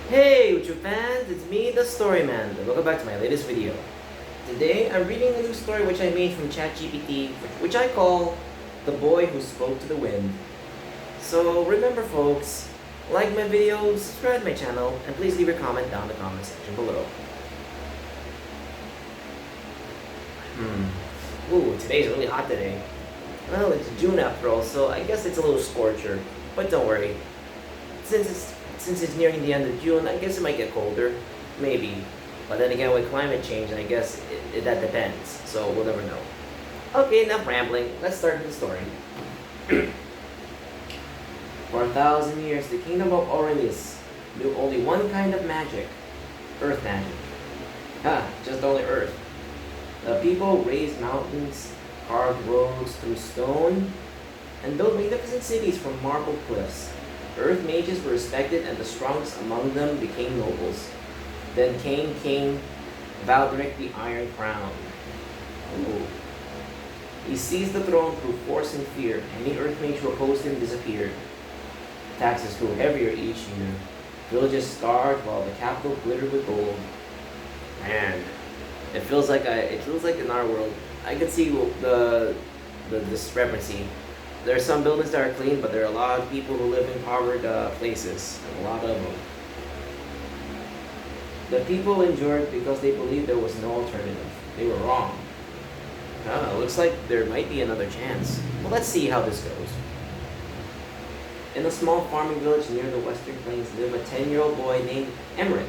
Hey YouTube fans, it's me, the Storyman. Welcome back to my latest video. Today, I'm reading a new story which I made from Chat GPT, which I call The Boy Who Spoke to the Wind. So remember folks, like my video, subscribe to my channel, and please leave your comment down in the comment section below. Ooh, today's really hot today. Well, it's June after all, so I guess it's a little scorcher. But don't worry, since it's nearing the end of June, I guess it might get colder. Maybe. But then again, with climate change, I guess that depends. So we'll never know. Okay, enough rambling. Let's start with the story. For 1,000 years, the kingdom of Aurelius knew only one kind of magic. Earth magic. Just only Earth. The people raised mountains, carved roads through stone, and built magnificent cities from marble cliffs. Earth mages were respected, and the strongest among them became nobles. Then came King Valdric the Iron Crown. Ooh. He seized the throne through force and fear. Any Earth mage who opposed him disappeared. Taxes grew heavier each year. Villages starved while the capital glittered with gold. Man, it feels like in our world, I could see the discrepancy. There are some buildings that are clean, but there are a lot of people who live in impoverished places, and a lot of them. The people endured because they believed there was no alternative. They were wrong. Looks like there might be another chance. Well, let's see how this goes. In a small farming village near the Western Plains lived a 10-year-old boy named Emmerich.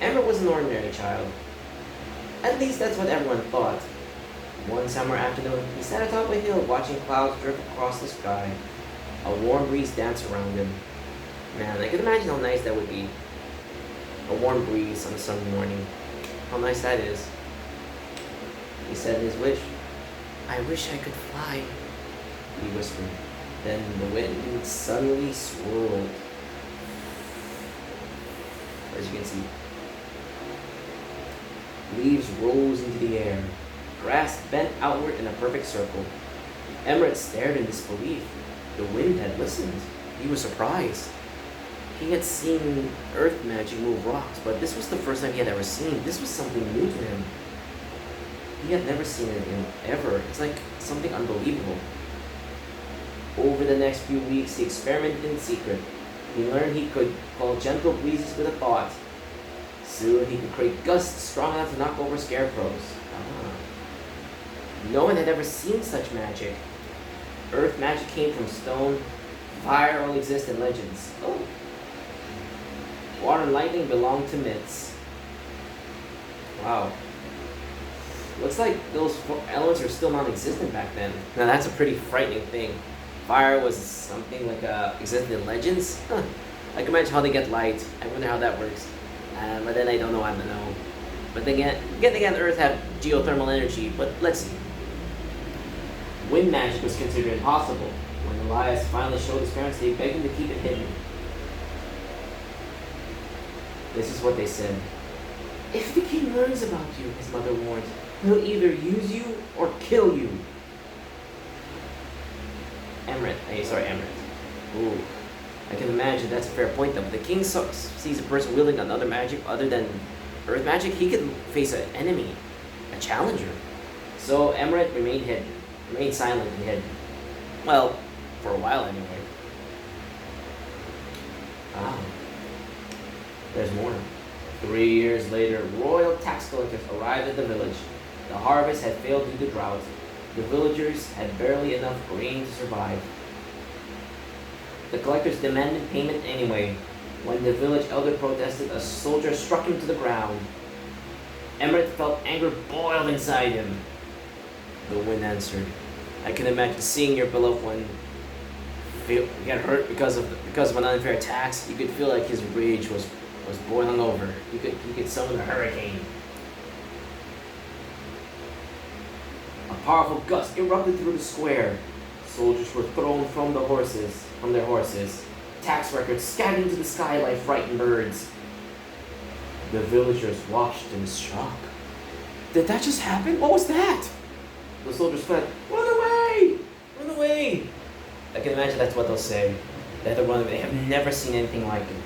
Emmerich was an ordinary child. At least that's what everyone thought. One summer afternoon, he sat atop a hill watching clouds drift across the sky. A warm breeze danced around him. Man, I can imagine how nice that would be. A warm breeze on a sunny morning. How nice that is. He said in his wish, "I wish I could fly," he whispered. Then the wind suddenly swirled. As you can see, leaves rose into the air. Grass bent outward in a perfect circle. Emmerich stared in disbelief. The wind had listened. He was surprised. He had seen earth magic move rocks, but this was the first time he had ever seen. This was something new to him. He had never seen it ever. It's like something unbelievable. Over the next few weeks, he experimented in secret. He learned he could call gentle breezes with a thought. Soon he could create gusts strong enough to knock over scarecrows. No one had ever seen such magic. Earth magic came from stone. Fire only exists in legends. Oh. Water and lightning belonged to myths. Wow. Looks like those elements are still non-existent back then. Now that's a pretty frightening thing. Fire was something like existed in legends? I can imagine how they get light. I wonder how that works. But then I don't know, But again, Earth had geothermal energy, but let's see. Wind magic was considered impossible. When Elias finally showed his parents, they begged him to keep it hidden. This is what they said. "If the king learns about you," his mother warned, "he'll either use you or kill you." Emmerich. Ooh. I can imagine that's a fair point though. If the king sees a person wielding another magic other than earth magic, he could face an enemy, a challenger. So Emmerich remained silent and hidden. Well, for a while anyway. There's more. 3 years later, royal tax collectors arrived at the village. The harvest had failed due to drought. The villagers had barely enough grain to survive. The collectors demanded payment anyway. When the village elder protested, a soldier struck him to the ground. Emmerich felt anger boil inside him. The wind answered, "I can imagine seeing your beloved one get hurt because of an unfair tax. You could feel like his rage was boiling over. You could summon a hurricane." A powerful gust erupted through the square. Soldiers were thrown from their horses. Tax records scattered into the sky like frightened birds. The villagers watched in shock. Did that just happen? What was that? The soldiers fled. "Run away! Run away!" I can imagine that's what they'll say. They have never seen anything like it.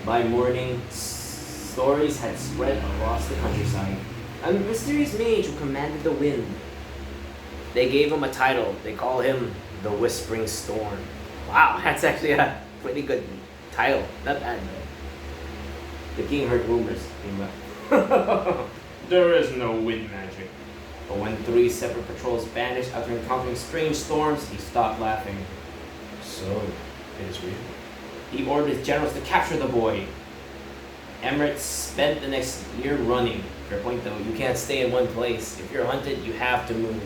By morning, stories had spread across the countryside. A mysterious mage who commanded the wind. They gave him a title. They call him the Whispering Storm. Wow, that's actually a pretty good title. Not bad though. The king heard rumors. There is no wind magic. But when 3 separate patrols vanished after encountering strange storms, he stopped laughing. So, it is real. He ordered his generals to capture the boy. Emirates spent the next year running. Fair point though, you can't stay in one place. If you're hunted, you have to move,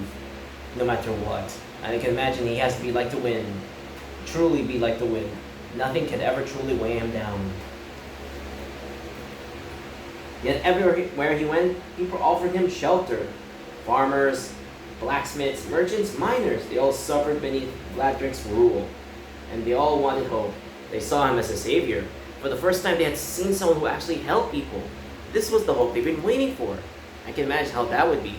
no matter what. And I can imagine he has to be like the wind. Truly be like the wind. Nothing can ever truly weigh him down. Yet everywhere he went, people offered him shelter. Farmers, blacksmiths, merchants, miners, they all suffered beneath Vladrik's rule. And they all wanted hope. They saw him as a savior. For the first time, they had seen someone who actually helped people. This was the hope they've been waiting for. I can imagine how that would be.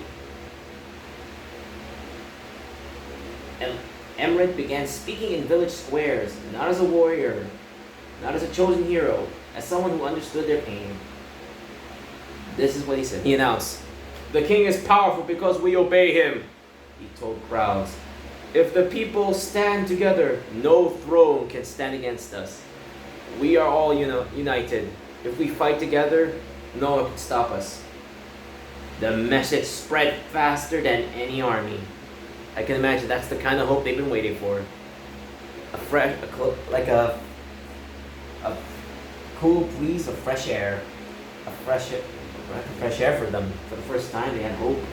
And Emret began speaking in village squares, not as a warrior, not as a chosen hero, as someone who understood their pain. This is what he said. He announced, "The king is powerful because we obey him," he told crowds. "If the people stand together, no throne can stand against us. We are all united. If we fight together, no one can stop us." The message spread faster than any army. I can imagine that's the kind of hope they've been waiting for. A cool breeze of fresh air. A breath of fresh air for them. For the first time, they had hope.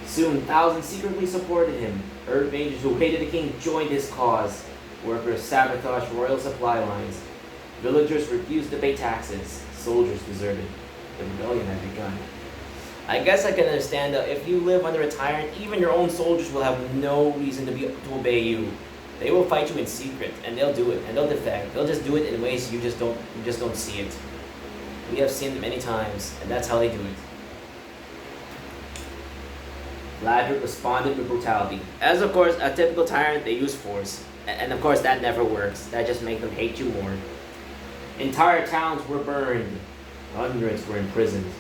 Soon, thousands secretly supported him. Earth mages who hated the king joined his cause. Workers sabotaged royal supply lines. Villagers refused to pay taxes. Soldiers deserted. The rebellion had begun. I guess I can understand that if you live under a tyrant, even your own soldiers will have no reason to obey you. They will fight you in secret, and they'll do it, and they'll defect. They'll just do it in ways you just don't see it. We have seen it many times, and that's how they do it. Vladrik responded with brutality. As of course, a typical tyrant, they use force. And of course, that never works. That just makes them hate you more. Entire towns were burned. Hundreds were imprisoned.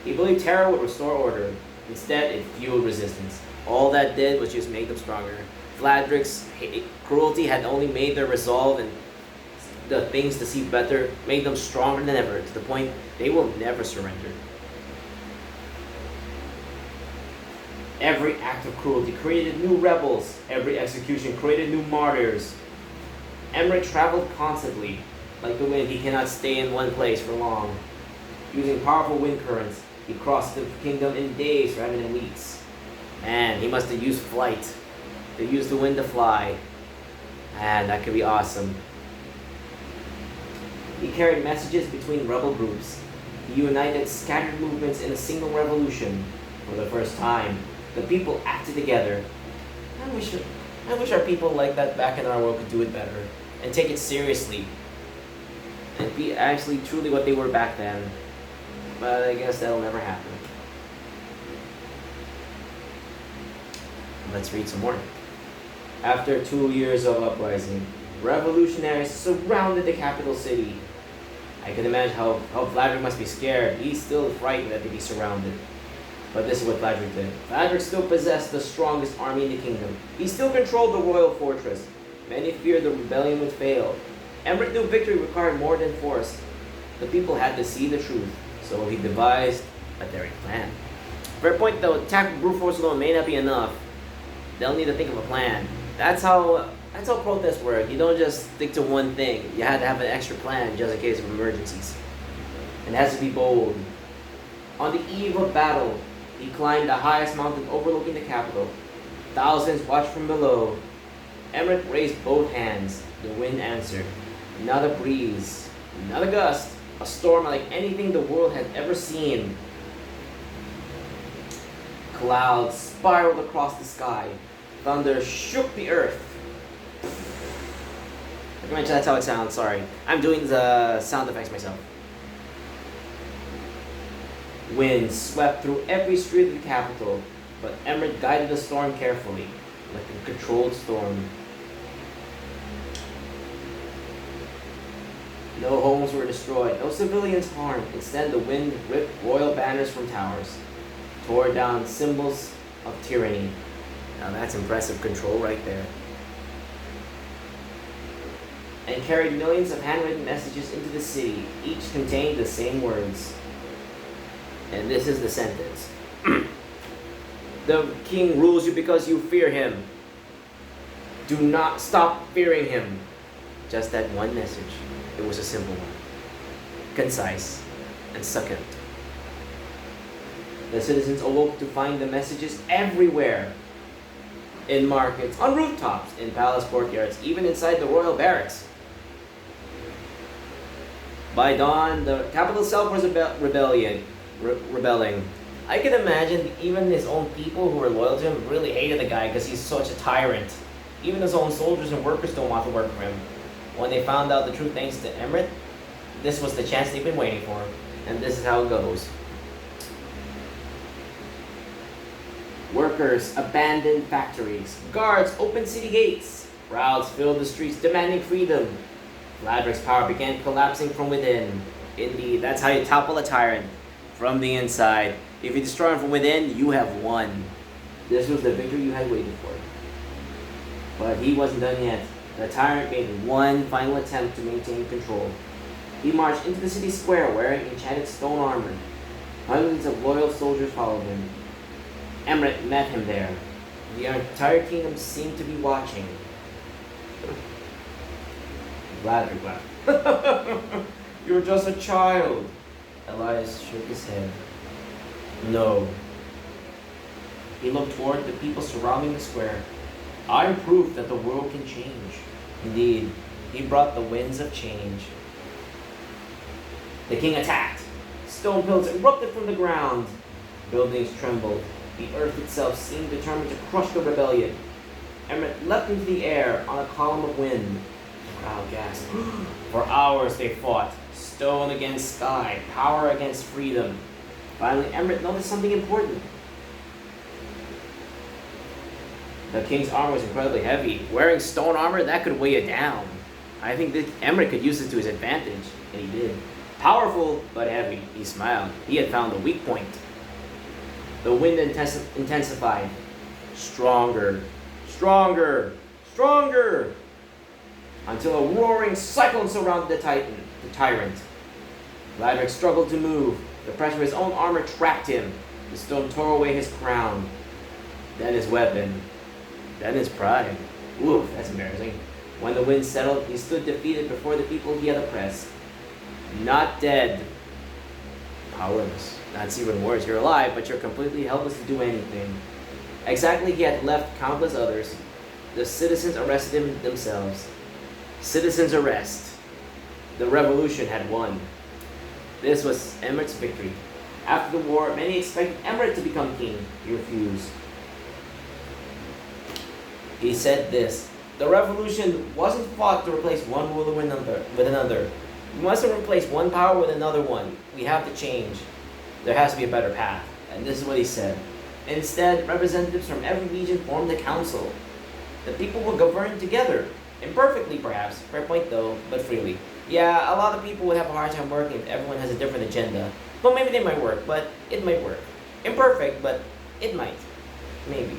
He believed terror would restore order. Instead, it fueled resistance. All that did was just make them stronger. Vladrik's cruelty had only made their resolve and the things to see better, made them stronger than ever, to the point they will never surrender. Every act of cruelty created new rebels. Every execution created new martyrs. Emret traveled constantly. Like the wind, he cannot stay in one place for long. Using powerful wind currents, he crossed the kingdom in days rather than weeks. And he must have used flight. They used the wind to fly. And that could be awesome. He carried messages between rebel groups. He united scattered movements in a single revolution. For the first time, the people acted together. I wish our people like that back in our world could do it better and take it seriously and be actually truly what they were back then. But I guess that'll never happen. Let's read some more. After 2 years of uprising, revolutionaries surrounded the capital city. I can imagine how Vladimir must be scared. He's still frightened that they'd be surrounded. But this is what Vladimir did. Vladimir still possessed the strongest army in the kingdom. He still controlled the royal fortress. Many feared the rebellion would fail. Emret knew victory required more than force. The people had to see the truth, so he devised a daring plan. Fair point though, attack with brute force alone may not be enough. They'll need to think of a plan. That's how protests work. You don't just stick to one thing. You have to have an extra plan just in case of emergencies. And it has to be bold. On the eve of battle, he climbed the highest mountain overlooking the capital. Thousands watched from below. Emret raised both hands. The wind answered. Not a breeze, not a gust, a storm like anything the world had ever seen. Clouds spiraled across the sky. Thunder shook the earth. I can imagine that's how it sounds, sorry. I'm doing the sound effects myself. Wind swept through every street of the capital, but Emret guided the storm carefully, like a controlled storm. No homes were destroyed, no civilians harmed. Instead, the wind ripped royal banners from towers, tore down symbols of tyranny. Now that's impressive control right there. And carried millions of handwritten messages into the city. Each contained the same words. And this is the sentence. The king rules you because you fear him. Do not stop fearing him. Just that one message. It was a simple one. Concise and succinct. The citizens awoke to find the messages everywhere. In markets, on rooftops, in palace courtyards, even inside the royal barracks. By dawn, the capital itself was rebelling. I can imagine even his own people who were loyal to him really hated the guy because he's such a tyrant. Even his own soldiers and workers don't want to work for him. When they found out the truth thanks to Emmerich, this was the chance they've been waiting for. And this is how it goes. Workers abandoned factories. Guards opened city gates. Crowds filled the streets demanding freedom. Vladrik's power began collapsing from within. Indeed, that's how you topple a tyrant. From the inside. If you destroy him from within, you have won. This was the victory you had waited for. But he wasn't done yet. The tyrant made one final attempt to maintain control. He marched into the city square wearing enchanted stone armor. Hundreds of loyal soldiers followed him. Emmerich met him there. The entire kingdom seemed to be watching. Vladrik laughed. You're just a child. Elias shook his head. No. He looked toward the people surrounding the square. I'm proof that the world can change. Indeed, he brought the winds of change. The king attacked. Stone pillars erupted from the ground. Buildings trembled. The earth itself seemed determined to crush the rebellion. Emmerich leapt into the air on a column of wind. The crowd gasped. For hours they fought. Stone against sky. Power against freedom. Finally, Emmerich noticed something important. The king's armor was incredibly heavy. Wearing stone armor, that could weigh it down. I think that Emmerich could use it to his advantage, and he did. Powerful, but heavy. He smiled. He had found a weak point. The wind intensified. Stronger, stronger, stronger, until a roaring cyclone surrounded the tyrant. Vladrik struggled to move. The pressure of his own armor trapped him. The stone tore away his crown. Then his weapon. Then his pride. Oof, that's embarrassing. When the wind settled, he stood defeated before the people he had oppressed. Not dead. Powerless. That's even worse. You're alive, but you're completely helpless to do anything. Exactly, he had left countless others. The citizens arrested him themselves. Citizens' arrest. The revolution had won. This was Emmerich's victory. After the war, many expected Emmerich to become king. He refused. He said this: the revolution wasn't fought to replace one ruler with another. We mustn't replace one power with another one. We have to change. There has to be a better path. And this is what he said. Instead, representatives from every region formed a council. The people will govern together. Imperfectly, perhaps. Fair point, though, but freely. Yeah, a lot of people would have a hard time working if everyone has a different agenda. Well, maybe they might work, but it might work. Imperfect, but it might. Maybe.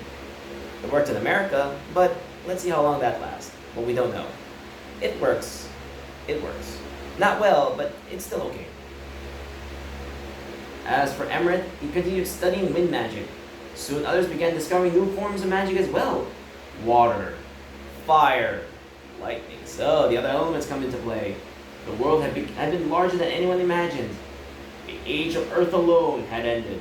It worked in America, but let's see how long that lasts. Well, we don't know. It works. It works. Not well, but it's still okay. As for Emmerich, he continued studying wind magic. Soon others began discovering new forms of magic as well. Water, fire, lightning. So the other elements come into play. The world had been larger than anyone imagined. The age of Earth alone had ended.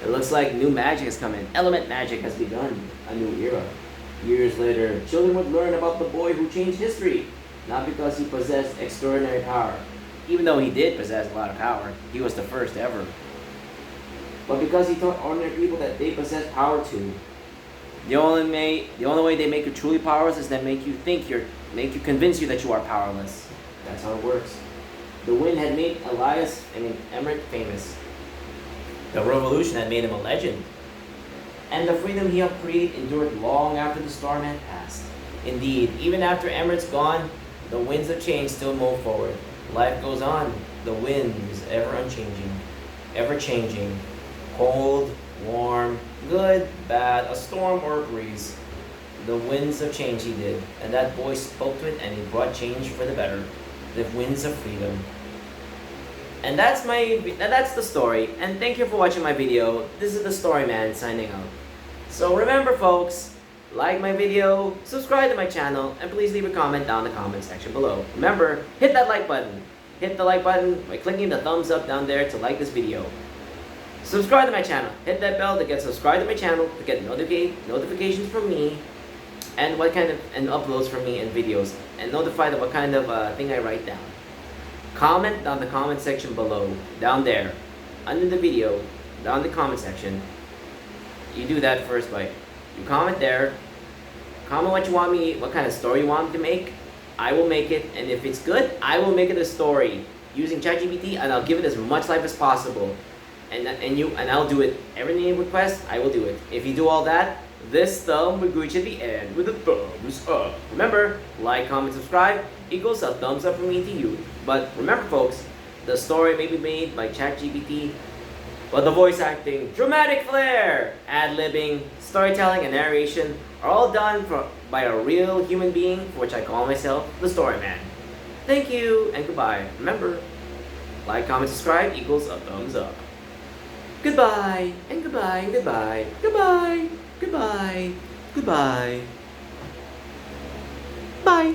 It looks like new magic has come in. Element magic has begun. A new era. Years later, children would learn about the boy who changed history. Not because he possessed extraordinary power. Even though he did possess a lot of power. He was the first ever. But because he taught ordinary people that they possess power too. The only way they make you truly powerless is that make you convince you that you are powerless. That's how it works. The wind had made Emmerich famous. The revolution had made him a legend. And the freedom he helped create endured long after the storm had passed. Indeed, even after Emirate's gone, the winds of change still move forward. Life goes on. The wind is ever unchanging, ever changing. Cold, warm, good, bad, a storm or a breeze. The winds of change he did, and that voice spoke to it and he brought change for the better. The winds of freedom. And that's the story. And thank you for watching my video. This is the Story Man signing out. So remember folks, like my video, subscribe to my channel, and please leave a comment down in the comment section below. Remember, hit that like button. Hit the like button by clicking the thumbs up down there to like this video. Subscribe to my channel. Hit that bell to get subscribed to my channel to get notifications from me and uploads from me and videos, and notified of what kind of thing I write down. Comment down the comment section below, down there, under the video, down the comment section. You do that first by, you comment there, comment what kind of story you want me to make. I will make it, and if it's good, I will make it a story using Chat GPT, and I'll give it as much life as possible. And I'll do it. Everything you request, I will do it. If you do all that, this thumb will reach at the end with a thumbs up. Remember, like, comment, subscribe equals a thumbs up from me to you. But remember folks, the story may be made by Chat GPT, but the voice acting, dramatic flair, ad-libbing, storytelling, and narration are all done by a real human being, for which I call myself the Story Man. Thank you and goodbye. Remember, like, comment, subscribe equals a thumbs up. Goodbye and goodbye and goodbye. Goodbye. Goodbye. Goodbye. Bye.